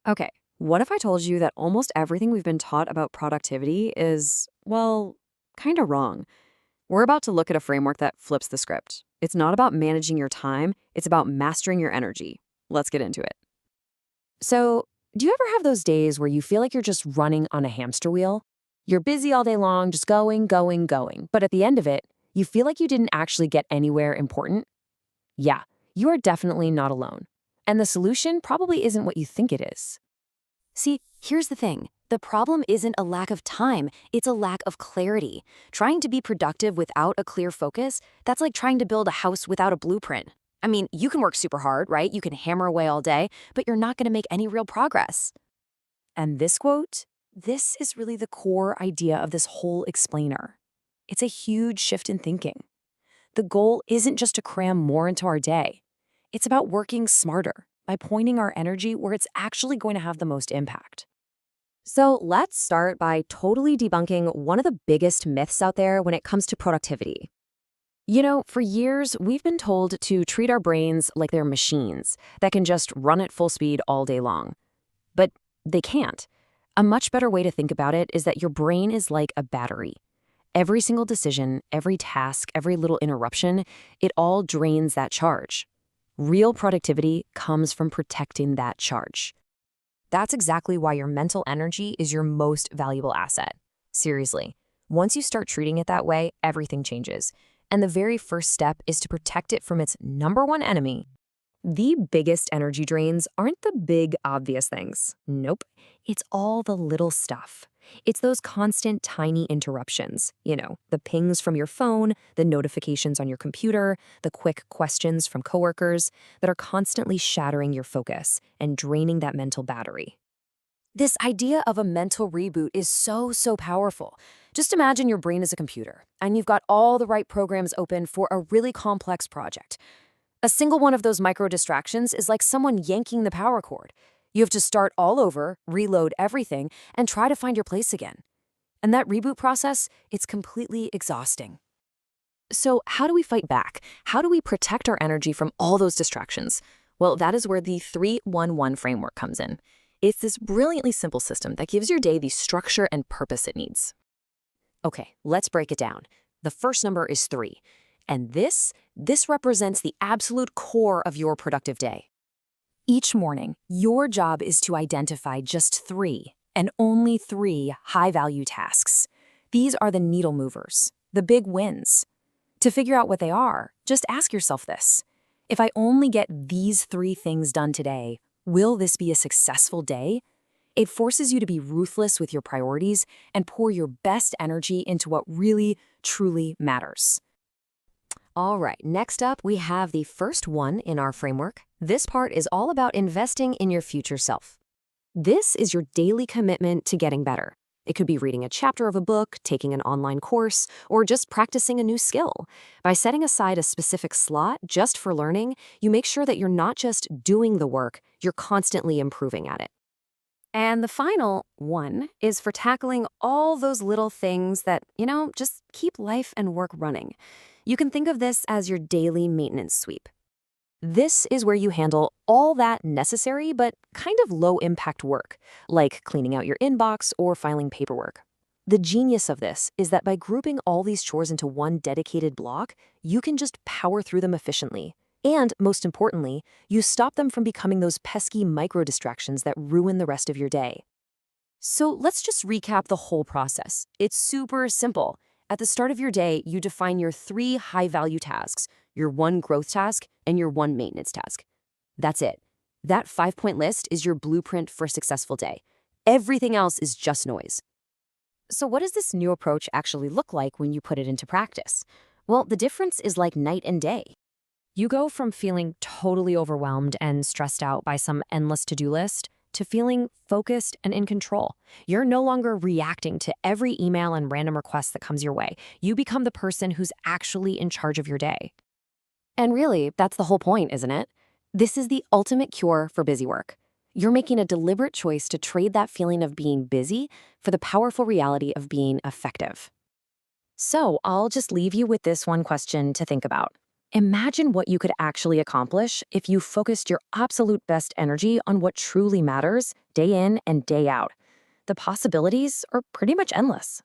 Okay, what if I told you that almost everything we've been taught about productivity is, well, kind of wrong? We're about to look at a framework that flips the script. It's not about managing your time, it's about mastering your energy. Let's get into it. So, do you ever have those days where you feel like you're just running on a hamster wheel? You're busy all day long, just going, going, going. But at the end of it, you feel like you didn't actually get anywhere important? Yeah, you are definitely not alone. And the solution probably isn't what you think it is. See, here's the thing. The problem isn't a lack of time, it's a lack of clarity. Trying to be productive without a clear focus, that's like trying to build a house without a blueprint. I mean, you can work super hard, right? You can hammer away all day, but you're not going to make any real progress. And this quote, this is really the core idea of this whole explainer. It's a huge shift in thinking. The goal isn't just to cram more into our day. It's about working smarter by pointing our energy where it's actually going to have the most impact. So let's start by totally debunking one of the biggest myths out there when it comes to productivity. For years, we've been told to treat our brains like they're machines that can just run at full speed all day long. But they can't. A much better way to think about it is that your brain is like a battery. Every single decision, every task, every little interruption, it all drains that charge. Real productivity comes from protecting that charge. That's exactly why your mental energy is your most valuable asset. Seriously, once you start treating it that way, everything changes. And the very first step is to protect it from its number one enemy. The biggest energy drains aren't the big, obvious things. Nope. It's all the little stuff. It's those constant, tiny interruptions. The pings from your phone, the notifications on your computer, the quick questions from coworkers that are constantly shattering your focus and draining that mental battery. This idea of a mental reboot is so powerful. Just imagine your brain is a computer, and you've got all the right programs open for a really complex project. A single one of those micro distractions is like someone yanking the power cord. You have to start all over, reload everything, and try to find your place again. And that reboot process, it's completely exhausting. So, how do we fight back? How do we protect our energy from all those distractions? Well, that is where the 3-1-1 framework comes in. It's this brilliantly simple system that gives your day the structure and purpose it needs. Okay, let's break it down. The first number is 3. And this represents the absolute core of your productive day. Each morning, your job is to identify just 3, and only 3, high-value tasks. These are the needle movers, the big wins. To figure out what they are, just ask yourself this. If I only get these 3 things done today, will this be a successful day? It forces you to be ruthless with your priorities and pour your best energy into what really, truly matters. All right, next up, we have the first one in our framework. This part is all about investing in your future self. This is your daily commitment to getting better. It could be reading a chapter of a book, taking an online course, or just practicing a new skill. By setting aside a specific slot just for learning, you make sure that you're not just doing the work, you're constantly improving at it. And the final one is for tackling all those little things that, just keep life and work running. You can think of this as your daily maintenance sweep. This is where you handle all that necessary but kind of low-impact work, like cleaning out your inbox or filing paperwork. The genius of this is that by grouping all these chores into one dedicated block, you can just power through them efficiently. And, most importantly, you stop them from becoming those pesky micro-distractions that ruin the rest of your day. So let's just recap the whole process. It's super simple. At the start of your day, you define your 3 high-value tasks, your 1 growth task, and your 1 maintenance task. That's it. That 5-point list is your blueprint for a successful day. Everything else is just noise. So what does this new approach actually look like when you put it into practice? Well, the difference is like night and day. You go from feeling totally overwhelmed and stressed out by some endless to-do list to feeling focused and in control. You're no longer reacting to every email and random request that comes your way. You become the person who's actually in charge of your day. And really, that's the whole point, isn't it? This is the ultimate cure for busy work. You're making a deliberate choice to trade that feeling of being busy for the powerful reality of being effective. So I'll just leave you with this one question to think about. Imagine what you could actually accomplish if you focused your absolute best energy on what truly matters day in and day out. The possibilities are pretty much endless.